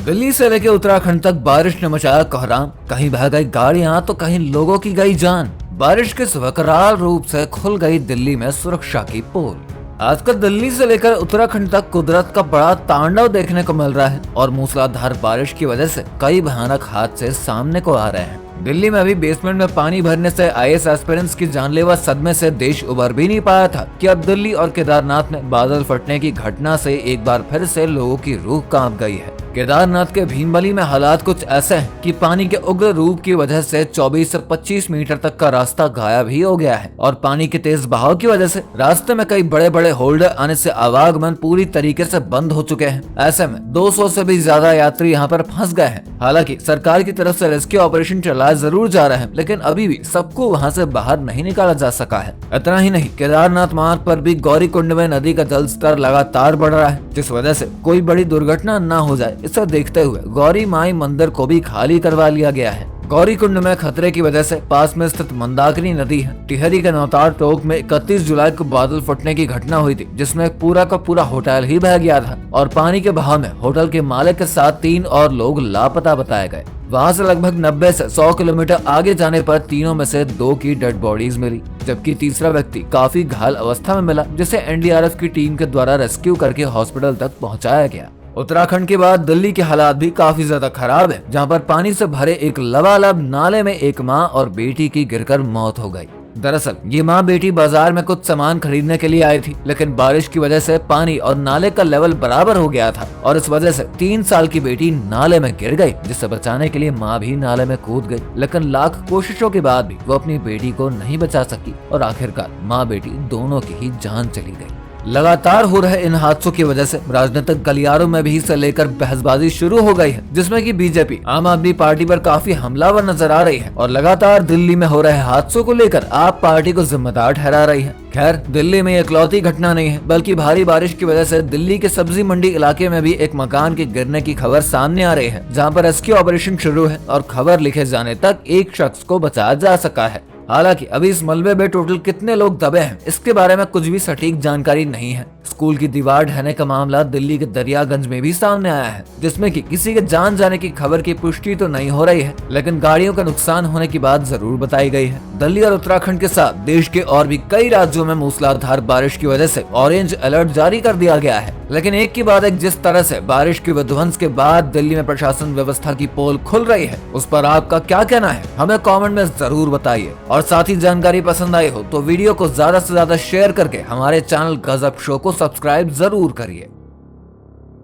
दिल्ली से लेकर उत्तराखंड तक बारिश ने मचाया कोहराम। कहीं बह गई गाड़ियां तो कहीं लोगों की गई जान। बारिश के स्वकराल रूप से खुल गई दिल्ली में सुरक्षा की पोल। आजकल दिल्ली से लेकर उत्तराखंड तक कुदरत का बड़ा तांडव देखने को मिल रहा है और मूसलाधार बारिश की वजह से कई भयानक हादसे सामने को आ रहे हैं। दिल्ली में अभी बेसमेंट में पानी भरने से आईएएस एस्पिरेंट्स की जानलेवा सदमे से देश उबर भी नहीं पाया था कि अब दिल्ली और केदारनाथ में बादल फटने की घटना से एक बार फिर से लोगों की रूह कांप गई है। केदारनाथ के भीमबली में हालात कुछ ऐसे हैं कि पानी के उग्र रूप की वजह से 24 से 25 मीटर तक का रास्ता गायब ही हो गया है और पानी के तेज बहाव की वजह से रास्ते में कई बड़े बड़े होल्डर आने से आवागमन पूरी तरीके से बंद हो चुके हैं। ऐसे में 200 से भी ज्यादा यात्री यहाँ पर फंस गए हैं। हालांकि सरकार की तरफ से रेस्क्यू ऑपरेशन चलाया जरूर जा रहा है, लेकिन अभी भी सबको वहाँ से बाहर नहीं निकाला जा सका है। इतना ही नहीं, केदारनाथ मार्ग पर भी गौरीकुंड में नदी का जल स्तर लगातार बढ़ रहा है, जिस वजह से कोई बड़ी दुर्घटना न हो जाए इसे देखते हुए गौरी माई मंदिर को भी खाली करवा लिया गया है। गौरीकुंड में खतरे की वजह से पास में स्थित मंदाकिनी नदी है। टिहरी के नौतार टोक में 31 जुलाई को बादल फटने की घटना हुई थी, जिसमें पूरा का पूरा होटल ही बह गया था और पानी के बहाव में होटल के मालिक के साथ 3 और लोग लापता बताए गए। वहां से लगभग 90 से 100 किलोमीटर आगे जाने पर तीनों में से 2 की डेड बॉडीज मिली, जबकि तीसरा व्यक्ति काफी घायल अवस्था में मिला, जिसे एनडीआरएफ की टीम के द्वारा रेस्क्यू करके हॉस्पिटल तक पहुंचाया गया। उत्तराखंड के बाद दिल्ली के हालात भी काफी ज्यादा खराब है, जहां पर पानी से भरे एक लबालब नाले में एक मां और बेटी की गिरकर मौत हो गई। दरअसल ये मां बेटी बाजार में कुछ सामान खरीदने के लिए आई थी, लेकिन बारिश की वजह से पानी और नाले का लेवल बराबर हो गया था और इस वजह से 3 साल की बेटी नाले में गिर गई, जिसे बचाने के लिए मां भी नाले में कूद गई, लेकिन लाख कोशिशों के बाद भी वो अपनी बेटी को नहीं बचा सकी और आखिरकार मां बेटी दोनों की ही जान चली गई। लगातार हो रहे इन हादसों की वजह से राजनीतिक गलियारों में भी इसे लेकर बहसबाजी शुरू हो गई है, जिसमें कि बीजेपी आम आदमी पार्टी पर काफी हमलावर नजर आ रही है और लगातार दिल्ली में हो रहे हादसों को लेकर आप पार्टी को जिम्मेदार ठहरा रही है। खैर, दिल्ली में इकलौती घटना नहीं है, बल्कि भारी बारिश की वजह से दिल्ली के सब्जी मंडी इलाके में भी एक मकान के गिरने की खबर सामने आ रही है, जहां पर रेस्क्यू ऑपरेशन शुरू है और खबर लिखे जाने तक एक शख्स को बचाया जा सका है। हालांकि अभी इस मलबे में टोटल कितने लोग दबे हैं इसके बारे में कुछ भी सटीक जानकारी नहीं है। स्कूल की दीवार ढहने का मामला दिल्ली के दरियागंज में भी सामने आया है, जिसमें कि किसी के जान जाने की खबर की पुष्टि तो नहीं हो रही है, लेकिन गाड़ियों का नुकसान होने की बात जरूर बताई गई है। दिल्ली और उत्तराखंड के साथ देश के और भी कई राज्यों में मूसलाधार बारिश की वजह से ऑरेंज अलर्ट जारी कर दिया गया है, लेकिन एक के बाद एक जिस तरह से बारिश के विध्वंस के बाद दिल्ली में प्रशासन व्यवस्था की पोल खुल रही है, उस पर आपका क्या कहना है हमें कमेंट में जरूर बताइए। और साथ ही जानकारी पसंद आई हो तो वीडियो को ज्यादा से ज्यादा शेयर करके हमारे चैनल गजब शो को सब्सक्राइब जरूर करिए।